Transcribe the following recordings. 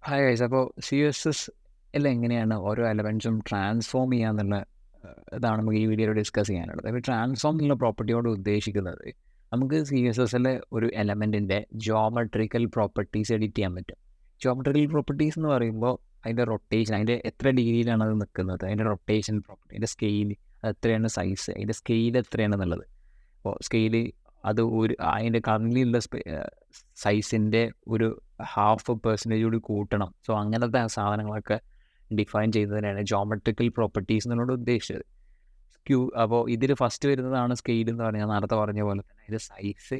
Hi guys. അപ്പോൾ CSS എങ്ങനെയാണ് ഓരോ എലമെൻറ്റ്സും ട്രാൻസ്ഫോം ചെയ്യാന്നുള്ള ഇതാണ് നമുക്ക് ഈ വീഡിയോയിൽ ഡിസ്കസ് ചെയ്യാനുള്ളത്. അപ്പോൾ ട്രാൻസ്ഫോം എന്നുള്ള പ്രോപ്പർട്ടിയോട് ഉദ്ദേശിക്കുന്നത് നമുക്ക് CSSലെ ഒരു എലമെൻറ്റിൻ്റെ ജോമെട്രിക്കൽ പ്രോപ്പർട്ടീസ് എഡിറ്റ് ചെയ്യാൻ പറ്റും. ജോമെട്രിക്കൽ പ്രോപ്പർട്ടീസ് എന്ന് പറയുമ്പോൾ അതിൻ്റെ റൊട്ടേഷൻ, അതിൻ്റെ എത്ര ഡിഗ്രിയിലാണ് അത് നിൽക്കുന്നത്, അതിൻ്റെ റൊട്ടേഷൻ പ്രോപ്പർട്ടി, അതിൻ്റെ സ്കെയിൽ, അത് എത്രയാണ് സൈസ്, അതിൻ്റെ സ്കെയിൽ എത്രയാണെന്നുള്ളത്. അപ്പോൾ സ്കെയിൽ അത് അതിൻ്റെ കറൻറ്റ്ലിയുള്ള സൈസിൻ്റെ ഒരു 0.5% കൂടി കൂട്ടണം. സോ അങ്ങനത്തെ സാധനങ്ങളൊക്കെ ഡിഫൈൻ ചെയ്യുന്നതിനാണ് ജോമെട്രിക്കൽ പ്രോപ്പർട്ടീസ് എന്നുള്ളത് ഉദ്ദേശിച്ചത്. അപ്പോൾ ഇതിൽ ഫസ്റ്റ് വരുന്നതാണ് സ്കെയിൽ എന്ന് പറഞ്ഞാൽ നേരത്തെ പറഞ്ഞ പോലെ തന്നെ അതിൻ്റെ സൈസ്.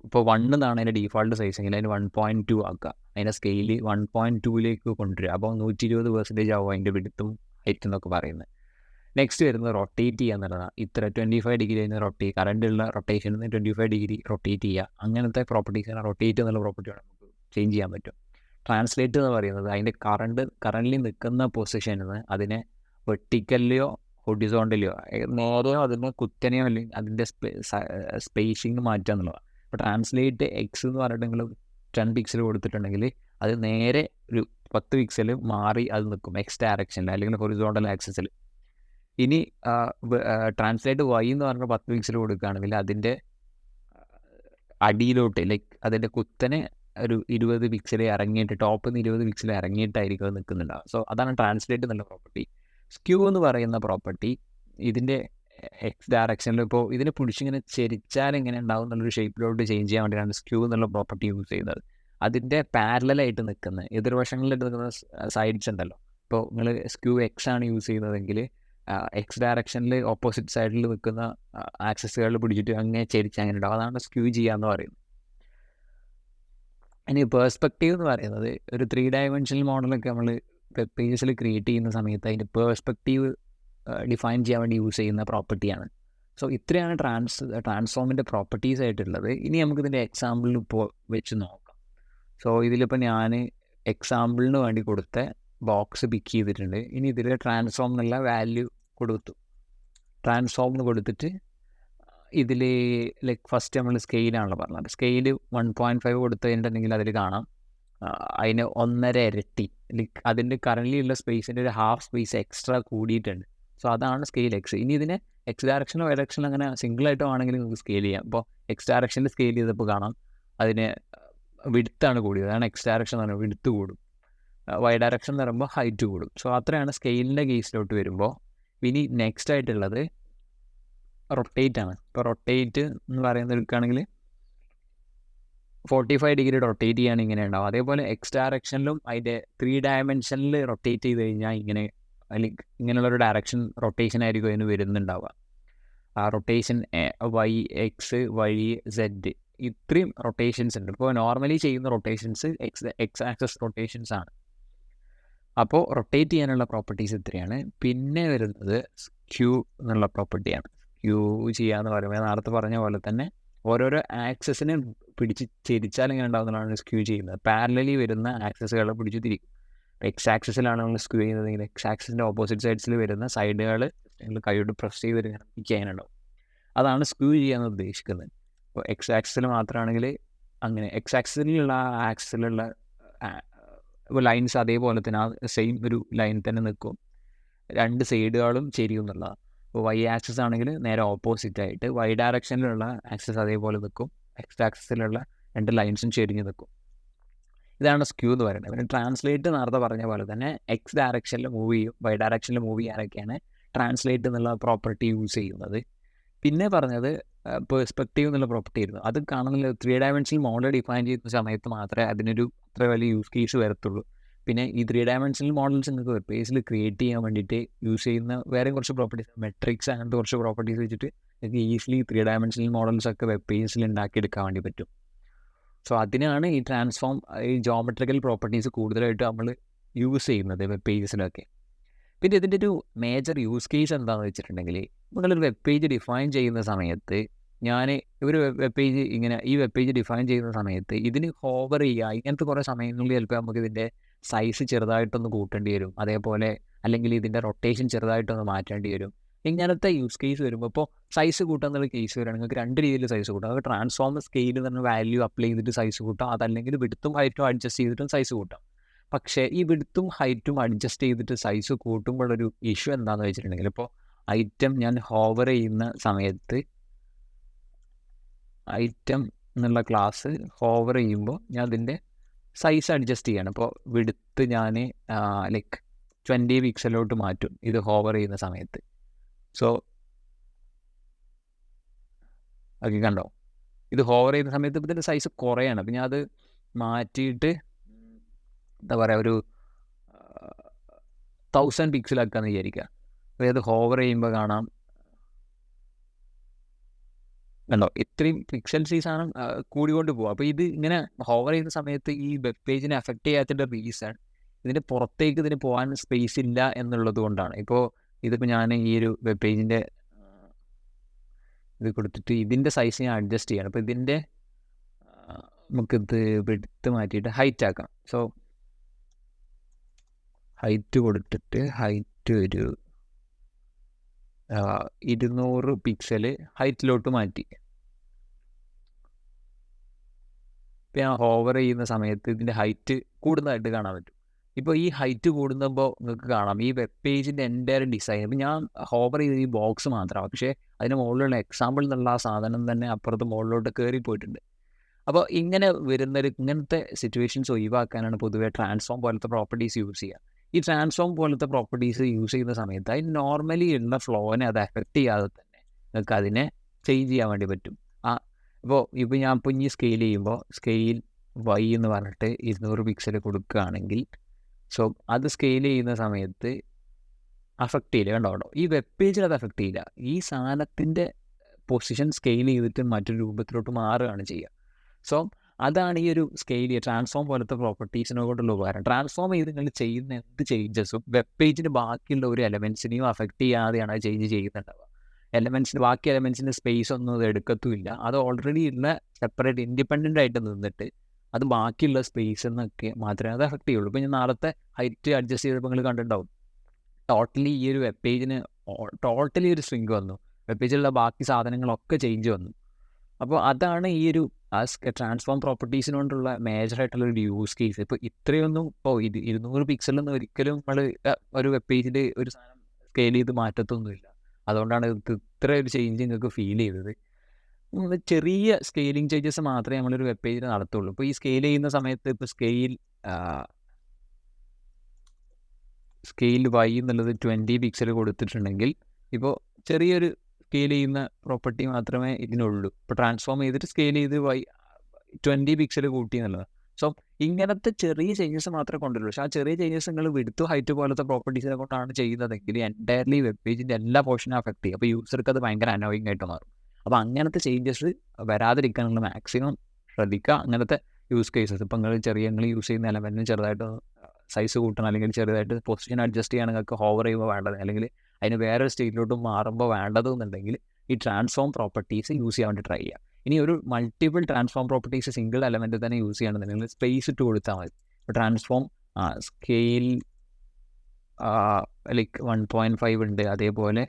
ഇപ്പോൾ 1 എന്നാണ് അതിൻ്റെ ഡീഫോൾട്ട് സൈസ് എങ്കിൽ അതിന് 1.2 ആക്കുക. അതിൻ്റെ സ്കെയിൽ 1.2ലേക്ക് കൊണ്ടുവരിക. അപ്പോൾ 120% ആവും അതിൻ്റെ വിഡ്ത്തും ഹൈറ്റ് എന്നൊക്കെ പറയുന്നത്. നെക്സ്റ്റ് വരുന്നത് റൊട്ടേറ്റ് ചെയ്യുക എന്നുള്ളതാണ്. ഇത്ര 25 ഡിഗ്രി അതിന് കറണ്ടുള്ള റൊട്ടേഷനിൽ നിന്ന് 25 ഡിഗ്രി റൊട്ടേറ്റ് ചെയ്യുക. അങ്ങനത്തെ പ്രോപ്പർട്ടീസാണ് റൊട്ടേറ്റ് എന്നുള്ള പ്രോപ്പർട്ടിയാണ് നമുക്ക് ചേഞ്ച് ചെയ്യാൻ പറ്റും. ട്രാൻസ്ലേറ്റ് എന്ന് പറയുന്നത് അതിൻ്റെ കറൻ്റ് നിൽക്കുന്ന പൊസിഷനിൽ നിന്ന് അതിനെ വെർട്ടിക്കലിയോ ഹൊറിസോണ്ടലിയോ നേരെയോ അതിന് കുത്തനെയോ അല്ലെങ്കിൽ അതിൻ്റെ സ്പേസിങ് മാറ്റുക എന്നുള്ളതാണ്. ഇപ്പോൾ ട്രാൻസ്ലേറ്റ് എക്സ് എന്ന് പറഞ്ഞിട്ടുണ്ടെങ്കിൽ 10 പിക്സൽ കൊടുത്തിട്ടുണ്ടെങ്കിൽ അത് നേരെ ഒരു 10 പിക്സൽ മാറി അത് നിൽക്കും എക്സ് ഡയറക്ഷനിൽ അല്ലെങ്കിൽ ഹൊറിസോണ്ടൽ ആക്സിസിൽ. ഇനി ട്രാൻസ്ലേറ്റ് വൈ എന്ന് പറഞ്ഞാൽ 10 പിക്സൽ കൊടുക്കുകയാണെങ്കിൽ അതിൻ്റെ അടിയിലോട്ട് ലൈക്ക് അതിൻ്റെ കുത്തനെ ഒരു 20 പിക്സൽ ഇറങ്ങിയിട്ട് ടോപ്പിൽ നിന്ന് 20 പിക്സൽ ഇറങ്ങിയിട്ടായിരിക്കും അത് നിൽക്കുന്നുണ്ടാവുക. സോ അതാണ് ട്രാൻസ്ലേറ്റ് എന്നുള്ള പ്രോപ്പർട്ടി. സ്ക്യൂ എന്ന് പറയുന്ന പ്രോപ്പർട്ടി ഇതിൻ്റെ എക്സ് ഡയറക്ഷനിൽ ഇപ്പോൾ ഇതിനെ പിടിച്ചിങ്ങനെ ചെരിച്ചാൽ എങ്ങനെ ഉണ്ടാവും എന്നുള്ളൊരു ഷേപ്പിലോട്ട് ചേഞ്ച് ചെയ്യാൻ വേണ്ടിയാണ് സ്ക്യൂ എന്നുള്ള പ്രോപ്പർട്ടി യൂസ് ചെയ്യുന്നത്. അതിൻ്റെ പാരലായിട്ട് നിൽക്കുന്ന എതിർവശങ്ങളിലായിട്ട് നിൽക്കുന്ന സൈഡ്സ് ഉണ്ടല്ലോ. ഇപ്പോൾ നിങ്ങൾ സ്ക്യൂ എക്സ് ആണ് യൂസ് ചെയ്യുന്നതെങ്കിൽ എക്സ് ഡയറക്ഷനിൽ ഓപ്പോസിറ്റ് സൈഡിൽ നിൽക്കുന്ന ആക്സസുകളിൽ പിടിച്ചിട്ട് അങ്ങനെ ചെരിച്ച് അങ്ങനെ ഉണ്ടാവും. അതാണ് സ്ക്യൂ ചെയ്യാന്ന് പറയുന്നത്. ഇനി പേഴ്സ്പെക്റ്റീവ് എന്ന് പറയുന്നത് ഒരു 3 ഡയമെൻഷണൽ മോഡലൊക്കെ നമ്മൾ വെബ് പേജസിൽ ക്രിയേറ്റ് ചെയ്യുന്ന സമയത്ത് അതിൻ്റെ പേഴ്സ്പെക്റ്റീവ് ഡിഫൈൻ ചെയ്യാൻ വേണ്ടി യൂസ് ചെയ്യുന്ന പ്രോപ്പർട്ടിയാണ്. സോ ഇത്രയാണ് ട്രാൻസ്ഫോമിൻ്റെ പ്രോപ്പർട്ടീസ് ആയിട്ടുള്ളത്. ഇനി നമുക്കിതിൻ്റെ എക്സാമ്പിളിൽ ഇപ്പോൾ വെച്ച് നോക്കാം. സോ ഇതിലിപ്പോൾ ഞാൻ എക്സാമ്പിളിന് വേണ്ടി കൊടുത്ത ബോക്സ് പിക്ക് ചെയ്തിട്ടുണ്ട്. ഇനി ഇതിൽ ട്രാൻസ്ഫോം എന്നുള്ള വാല്യൂ കൊടുത്തു. ട്രാൻസ്ഫോം എന്ന് കൊടുത്തിട്ട് ഇതിൽ ലൈക്ക് ഫസ്റ്റ് നമ്മൾ സ്കെയിലാണല്ലോ പറഞ്ഞത്. സ്കെയിൽ 1.5 കൊടുത്തിട്ടുണ്ടെങ്കിൽ അതിൽ കാണാം അതിന് 1.5 ഇരട്ടി ലൈക്ക് അതിൻ്റെ കറൻറ്റ്ലി ഉള്ള സ്പേസിൻ്റെ ഒരു ഹാഫ് സ്പേസ് എക്സ്ട്രാ കൂടിയിട്ടുണ്ട്. സോ അതാണ് സ്കെയിൽ എക്സ്. ഇനി ഇതിനെ എക്സ് ഡയറക്ഷനോ വൈ ഡയറക്ഷനോ അങ്ങനെ സിംഗിളായിട്ടോ ആണെങ്കിൽ നമുക്ക് സ്കെയിൽ ചെയ്യാം. ഇപ്പോൾ എക്സ് ഡയറക്ഷനിൽ സ്കെയിൽ ചെയ്തപ്പോൾ കാണാം അതിന് വിഡ്ത്താണ് കൂടിയത്. അതാണ് എക്സ് ഡയറക്ഷൻ എന്ന് പറഞ്ഞാൽ വിഡ്ത്ത് കൂടും. വൈ ഡയറക്ഷൻ എന്ന് പറയുമ്പോൾ ഹൈറ്റ് കൂടും. സോ അത്രയാണ് സ്കെയിലിൻ്റെ കേസിലോട്ട് വരുമ്പോൾ. ഇനി നെക്സ്റ്റ് ആയിട്ടുള്ളത് റൊട്ടേറ്റ് ആണ്. ഇപ്പോൾ റൊട്ടേറ്റ് എന്ന് പറയുന്നത് എടുക്കുകയാണെങ്കിൽ 45 ഡിഗ്രി റൊട്ടേറ്റ് ചെയ്യാൻ ഇങ്ങനെ ഉണ്ടാവും. അതേപോലെ എക്സ് ഡയറക്ഷനിലും അതിൻ്റെ 3 ഡയമെൻഷനിൽ റൊട്ടേറ്റ് ചെയ്ത് കഴിഞ്ഞാൽ ഇങ്ങനെ അല്ലെങ്കിൽ ഇങ്ങനെയുള്ളൊരു ഡയറക്ഷൻ റൊട്ടേഷൻ ആയിരിക്കും അതിന് വരുന്നുണ്ടാവുക. ആ rotation Y X Y Z ഇത്രയും റൊട്ടേഷൻസ് ഉണ്ട്. ഇപ്പോൾ നോർമലി ചെയ്യുന്ന റൊട്ടേഷൻസ് എക്സ് ആക്സസ് റൊട്ടേഷൻസ് ആണ്. അപ്പോൾ റൊട്ടേറ്റ് ചെയ്യാനുള്ള പ്രോപ്പർട്ടീസ് ഇത്രയാണ്. പിന്നെ വരുന്നത് സ്ക്യൂ എന്നുള്ള പ്രോപ്പർട്ടിയാണ്. സ്ക്യൂ ചെയ്യാന്ന് പറയുമ്പോൾ നേരത്തെ പറഞ്ഞ പോലെ തന്നെ ഓരോരോ ആക്സസിനെ പിടിച്ച് ചെരിച്ചാൽ ഇങ്ങനെ ഉണ്ടാകുന്നതാണ് സ്ക്യൂ ചെയ്യുന്നത്. പാരലലി വരുന്ന ആക്സസുകളെ പിടിച്ച് തിരിക്കും. എക്സ് ആക്സസിലാണ് നമ്മൾ സ്ക്യൂ ചെയ്യുന്നതെങ്കിൽ എക്സ് ആക്സിൻ്റെ ഓപ്പോസിറ്റ് സൈഡ്സിൽ വരുന്ന സൈഡുകൾ നിങ്ങൾ കൈയോട് പ്രസ് ചെയ്ത് ഇങ്ങനെ പിക്ക് ചെയ്യാനുണ്ടാവും. അതാണ് സ്ക്യൂ ചെയ്യാന്ന് ഉദ്ദേശിക്കുന്നത്. ഇപ്പോൾ എക്സ് ആക്സിൽ മാത്രമാണെങ്കിൽ അങ്ങനെ എക്സ് ആക്സിലുള്ള ആക്സിലുള്ള ലൈൻസ് അതേപോലെ തന്നെ ആ സെയിം ഒരു ലൈൻ തന്നെ നിൽക്കും. 2 സൈഡുകളും ചെരിയും എന്നുള്ളതാണ്. ഇപ്പോൾ വൈ ആക്സസ് ആണെങ്കിൽ നേരെ ഓപ്പോസിറ്റ് ആയിട്ട് വൈ ഡയറക്ഷനിലുള്ള ആക്സസ് അതേപോലെ നിൽക്കും. എക്സ് ആക്സസിലുള്ള 2 ലൈൻസും ചെരിഞ്ഞ് നിൽക്കും. ഇതാണ് സ്ക്യൂ എന്ന് പറയുന്നത്. പിന്നെ ട്രാൻസ്ലേറ്റ് നേരത്തെ പറഞ്ഞ പോലെ തന്നെ എക്സ് ഡയറക്ഷനിൽ മൂവ് ചെയ്യും വൈ ഡയറക്ഷനിൽ മൂവ് ചെയ്യാനൊക്കെയാണ് ട്രാൻസ്ലേറ്റ് എന്നുള്ള പ്രോപ്പർട്ടി യൂസ് ചെയ്യുന്നത്. പിന്നെ പറഞ്ഞത് പേഴ്സ്പെക്റ്റീവ് എന്നുള്ള പ്രോപ്പർട്ടി ആയിരുന്നു. അത് കാണുന്നില്ല 3 ഡയമെൻഷണൽ മോഡൽ ഡിഫൈൻ ചെയ്യുന്ന സമയത്ത് മാത്രമേ അതിനൊരു അത്ര വലിയ യൂസ് കേസ് വരത്തുള്ളൂ. പിന്നെ ഈ 3 ഡയമെൻഷണൽ മോഡൽസ് നിങ്ങൾക്ക് വെബ് പേജിൽ ക്രിയേറ്റ് ചെയ്യാൻ വേണ്ടിയിട്ട് യൂസ് ചെയ്യുന്ന വേറെ കുറച്ച് പ്രോപ്പർട്ടീസ് മെട്രിക്സ് അങ്ങനത്തെ കുറച്ച് പ്രോപ്പർട്ടീസ് വെച്ചിട്ട് നിങ്ങൾക്ക് ഈസിലി 3 ഡയമെൻഷണൽ മോഡൽസ് ഒക്കെ വെബ് പേജിൽ ഉണ്ടാക്കിയെടുക്കാൻ വേണ്ടി പറ്റും. സോ അതിനാണ് ഈ ഈ ജോമെട്രിക്കൽ പ്രോപ്പർട്ടീസ് കൂടുതലായിട്ട് നമ്മൾ യൂസ് ചെയ്യുന്നത് വെബ് പേജസിലൊക്കെ. പിന്നെ ഇതിൻ്റെ ഒരു മേജർ യൂസ് കേസ് എന്താണെന്ന് വെച്ചിട്ടുണ്ടെങ്കിൽ നിങ്ങളൊരു വെബ് പേജ് ഡിഫൈൻ ചെയ്യുന്ന സമയത്ത് ഒരു വെബ് പേജ് ഈ വെബ് പേജ് ഡിഫൈൻ ചെയ്യുന്ന സമയത്ത് ഇതിന് ഹോവർ ചെയ്യുക ഇങ്ങനത്തെ കുറേ സമയങ്ങളിൽ ചിലപ്പോൾ നമുക്ക് ഇതിൻ്റെ സൈസ് ചെറുതായിട്ടൊന്ന് കൂട്ടേണ്ടി വരും. അതേപോലെ അല്ലെങ്കിൽ ഇതിൻ്റെ റൊട്ടേഷൻ ചെറുതായിട്ടൊന്ന് മാറ്റേണ്ടി വരും. ഇങ്ങനത്തെ യൂസ് കേസ് വരുമ്പോൾ ഇപ്പോൾ സൈസ് കൂട്ടുക എന്നുള്ള കേസ് വരികയാണെങ്കിൽ നിങ്ങൾക്ക് 2 രീതിയിൽ സൈസ് കൂട്ടാം. അത് ട്രാൻസ്ഫോം സ്കെയിൽ എന്ന് പറഞ്ഞ വാല്യൂ അപ്ലൈ ചെയ്തിട്ട് സൈസ് കൂട്ടാം. അതല്ലെങ്കിൽ വിഡ്ത്തും ഹൈറ്റും അഡ്ജസ്റ്റ് ചെയ്തിട്ടും സൈസ് കൂട്ടാം. പക്ഷേ ഈ വിഡ്ത്തും ഹൈറ്റും അഡ്ജസ്റ്റ് ചെയ്തിട്ട് സൈസ് കൂട്ടുമ്പോഴൊരു ഇഷ്യൂ എന്താണെന്ന് വെച്ചിട്ടുണ്ടെങ്കിൽ, ഇപ്പോൾ ഐറ്റം ഞാൻ ഹോവർ ചെയ്യുന്ന സമയത്ത് ഐറ്റം എന്നുള്ള ക്ലാസ് ഹോവർ ചെയ്യുമ്പോൾ ഞാൻ അതിൻ്റെ സൈസ് അഡ്ജസ്റ്റ് ചെയ്യണം. ഇപ്പോൾ വിഡ്ത്ത് ഞാൻ ലൈക്ക് 20 പിക്സലോട്ട് മാറ്റും ഇത് ഹോവർ ചെയ്യുന്ന സമയത്ത്. സോ ഓക്കെ, കണ്ടോ, ഇത് ഹോവർ ചെയ്യുന്ന സമയത്ത് ഇതിൻ്റെ സൈസ് കുറയാണ്. അപ്പം ഞാൻ അത് മാറ്റിയിട്ട് എന്താ പറയുക, ഒരു 1000 പിക്സലാക്കാന്ന് വിചാരിക്കുക. അതായത് ഹോവർ ചെയ്യുമ്പോൾ കാണാം, കണ്ടോ, ഇത്രയും പിക്സൽസ് ഈ സാധനം കൂടിക്കൊണ്ട് പോകും. അപ്പോൾ ഇത് ഇങ്ങനെ ഹോവർ ചെയ്യുന്ന സമയത്ത് ഈ വെബ് പേജിനെ അഫക്റ്റ് ചെയ്യാത്തതിൻ്റെ റീസൺ ഇതിൻ്റെ പുറത്തേക്ക് ഇതിന് പോകാൻ സ്പേസ് ഇല്ല എന്നുള്ളത് കൊണ്ടാണ്. ഇപ്പോൾ ഇതിപ്പോൾ ഞാൻ ഈ ഒരു വെബ് പേജിൻ്റെ ഇത് കൊടുത്തിട്ട് ഇതിൻ്റെ സൈസ് ഞാൻ അഡ്ജസ്റ്റ് ചെയ്യണം. അപ്പോൾ ഇതിൻ്റെ നമുക്കിത് വിഡ്ത്ത് മാറ്റിയിട്ട് ഹൈറ്റ് ആക്കാം. സോ ഹൈറ്റ് കൊടുത്തിട്ട് ഹൈറ്റ് ഒരു 200 പിക്സൽ ഹൈറ്റിലോട്ട് മാറ്റി. ഇപ്പോൾ ഞാൻ ഹോവർ ചെയ്യുന്ന സമയത്ത് ഇതിൻ്റെ ഹൈറ്റ് കൂടുന്നതായിട്ട് കാണാൻ പറ്റും. ഇപ്പോൾ ഈ ഹൈറ്റ് കൂടുമ്പോൾ നിങ്ങൾക്ക് കാണാം ഈ വെബ് പേജിൻ്റെ എൻ്റയർ ഡിസൈൻ. ഇപ്പോൾ ഞാൻ ഹോവർ ചെയ്ത് ഈ ബോക്സ് മാത്രമാണ്, പക്ഷേ അതിന് മുകളിലുള്ള എക്സാമ്പിൾ എന്നുള്ള ആ സാധനം തന്നെ അപ്പുറത്ത് മുകളിലോട്ട് കയറി പോയിട്ടുണ്ട്. അപ്പോൾ ഇങ്ങനെ ഇങ്ങനത്തെ സിറ്റുവേഷൻസ് ഒഴിവാക്കാനാണ് പൊതുവേ ട്രാൻസ്ഫോം പോലത്തെ പ്രോപ്പർട്ടീസ് യൂസ് ചെയ്യുക. ഈ ട്രാൻസ്ഫോം പോലത്തെ പ്രോപ്പർട്ടീസ് യൂസ് ചെയ്യുന്ന സമയത്ത് അതിന് നോർമലി ഉള്ള ഫ്ലോനെ അത് എഫക്റ്റ് ചെയ്യാതെ തന്നെ നിങ്ങൾക്ക് അതിനെ ചേഞ്ച് ചെയ്യാൻ വേണ്ടി പറ്റും. ഇപ്പോൾ ഞാൻ ഇപ്പോൾ ഇനി സ്കെയിൽ ചെയ്യുമ്പോൾ സ്കെയിൽ വൈ എന്ന് പറഞ്ഞിട്ട് 200 പിക്സൽ കൊടുക്കുകയാണെങ്കിൽ, സോ അത് സ്കെയിൽ ചെയ്യുന്ന സമയത്ത് അഫക്റ്റ് ചെയ്യില്ല. കണ്ടോ, ഈ വെബ് പേജിൽ അത് അഫക്റ്റ് ചെയ്യില്ല. ഈ സാധനത്തിൻ്റെ പൊസിഷൻ സ്കെയിൽ ചെയ്തിട്ട് മറ്റൊരു രൂപത്തിലോട്ട് മാറുകയാണ് ചെയ്യുക. സോ അതാണ് ഈ ഒരു സ്കെയിൽ ട്രാൻസ്ഫോം പോലത്തെ പ്രോപ്പർട്ടീസിനെ കൊണ്ടുള്ള ഉപകാരം. ട്രാൻസ്ഫോം ചെയ്ത് നിങ്ങൾ ചെയ്യുന്ന എന്ത് ചേഞ്ചസും വെബ് പേജിന് ബാക്കിയുള്ള ഒരു എലമെൻസിനെയും അഫക്റ്റ് ചെയ്യാതെയാണ് അത് ചേഞ്ച് ചെയ്യുന്നുണ്ടാവുക. ബാക്കി എലമെൻസിൻ്റെ സ്പേസ് ഒന്നും അത് എടുക്കത്തുമില്ല. അത് ഓൾറെഡി ഉള്ള സെപ്പറേറ്റ് ഇൻഡിപെൻഡൻ്റ് ആയിട്ട് നിന്നിട്ട് അത് ബാക്കിയുള്ള സ്പേസ് എന്നൊക്കെ മാത്രമേ അത് അഫക്റ്റ് ചെയ്യുള്ളൂ. ഇപ്പോൾ ഞാൻ നാളത്തെ ഹൈറ്റ് അഡ്ജസ്റ്റ് ചെയ്തപ്പോൾ നിങ്ങൾ കണ്ടിട്ടുണ്ടാവും, ടോട്ടലി ഈ ഒരു വെബ് പേജിന് ടോട്ടലി ഒരു സ്വിങ് വന്നു. വെബ് പേജിലുള്ള ബാക്കി സാധനങ്ങളൊക്കെ ചേഞ്ച് വന്നു. അപ്പോൾ അതാണ് ഈ ഒരു ട്രാൻസ്ഫോം പ്രോപ്പർട്ടീസിനോണ്ടുള്ള മേജറായിട്ടുള്ളൊരു യൂസ് കേസ്. ഇപ്പോൾ ഇത്രയൊന്നും ഇപ്പോൾ 200 പിക്സലൊന്നും ഒരിക്കലും നമ്മൾ ഒരു വെബ് പേജിൽ ഒരു സാധനം സ്കെയിൽ ചെയ്ത് മാറ്റത്തൊന്നുമില്ല. അതുകൊണ്ടാണ് ഇത്ര ഒരു ചേഞ്ച് നിങ്ങൾക്ക് ഫീൽ ചെയ്തത്. ചെറിയ സ്കെയിലിംഗ് ചേഞ്ചസ് മാത്രമേ നമ്മളൊരു വെബ് പേജിൽ നടത്തുള്ളൂ. ഇപ്പോൾ ഈ സ്കെയിൽ ചെയ്യുന്ന സമയത്ത് ഇപ്പോൾ സ്കെയിൽ വൈ എന്നുള്ളത് 20 പിക്സൽ കൊടുത്തിട്ടുണ്ടെങ്കിൽ ഇപ്പോൾ ചെറിയൊരു സ്കെയിൽ ചെയ്യുന്ന പ്രോപ്പർട്ടി മാത്രമേ ഇതിനുള്ളൂ. ഇപ്പോൾ ട്രാൻസ്ഫോം ചെയ്തിട്ട് സ്കെയിൽ ചെയ്ത് 20 പിക്സൽ കൂട്ടി എന്നുള്ളത്. സോ ഇങ്ങനത്തെ ചെറിയ ചേഞ്ചസ് മാത്രമേ കൊണ്ടുവരുള്ളൂ. പക്ഷേ ആ ചെറിയ ചേഞ്ചസ് നിങ്ങൾ വിഡ്ത്ത് ഹൈറ്റ് പോലത്തെ പ്രോപ്പർട്ടീസിനെ കൊണ്ടാണ് ചെയ്യുന്നതെങ്കിൽ എൻറ്റയർലി വെബ് പേജിൻ്റെ എല്ലാ പോർഷനും അഫക്റ്റ് ചെയ്യും. അപ്പോൾ യൂസർക്ക് അത് ഭയങ്കര അനോയിങ് ആയിട്ട് മാറും. അപ്പോൾ അങ്ങനത്തെ ചേഞ്ചസ് വരാതിരിക്കാൻ നിങ്ങൾ മാക്സിമം ശ്രദ്ധിക്കുക. അങ്ങനത്തെ യൂസ് കേസസ് ഇപ്പോൾ നിങ്ങൾ യൂസ് ചെയ്യുന്ന എലമെൻറ്റിന് ചെറുതായിട്ട് സൈസ് കൂട്ടണം, അല്ലെങ്കിൽ ചെറുതായിട്ട് പൊസിഷൻ അഡ്ജസ്റ്റ് ചെയ്യാൻ നിങ്ങൾക്ക് ഹോവർ ചെയ്യുമ്പോൾ വേണ്ടത്, അല്ലെങ്കിൽ അതിന് വേറൊരു സ്റ്റേറ്റിലോട്ട് മാറുമ്പോൾ വേണ്ടതെന്നുണ്ടെങ്കിൽ ഈ ട്രാൻസ്ഫോം പ്രോപ്പർട്ടീസ് യൂസ് ചെയ്യാൻ വേണ്ടി ട്രൈ ചെയ്യുക. ഇനി ഒരു multiple transform properties single element തന്നെ യൂസ് ചെയ്യണമെന്നുണ്ടെങ്കിൽ സ്പേസ് ഇട്ട് കൊടുത്താൽ മതി. ഇപ്പോൾ ട്രാൻസ്ഫോം സ്കെയിൽ ലൈക്ക് 1.5 ഉണ്ട്, അതേപോലെ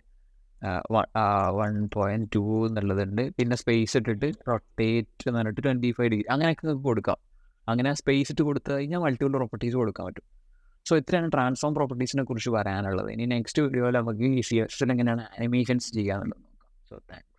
1.2 എന്നുള്ളതുണ്ട്. പിന്നെ സ്പേസ് ഇട്ടിട്ട് റൊട്ടേറ്റ് എന്ന് പറഞ്ഞിട്ട് 25 ഡിഗ്രി അങ്ങനെയൊക്കെ നിങ്ങൾക്ക് കൊടുക്കാം. അങ്ങനെ സ്പേസ് ഇട്ട് കൊടുത്തു കഴിഞ്ഞാൽ മൾട്ടിപ്പിൾ പ്രോപ്പർട്ടീസ് കൊടുക്കാൻ പറ്റും. സോ ഇത്രയാണ് ട്രാൻസ്ഫോം പ്രോപ്പർട്ടീസിനെ കുറിച്ച് പറയാനുള്ളത്. ഇനി നെക്സ്റ്റ് വീഡിയോയിൽ നമുക്ക് ഈ CSS എങ്ങനെയാണ് ആനിമേഷൻസ് ചെയ്യാന്നുള്ളത് നോക്കാം. So thanks.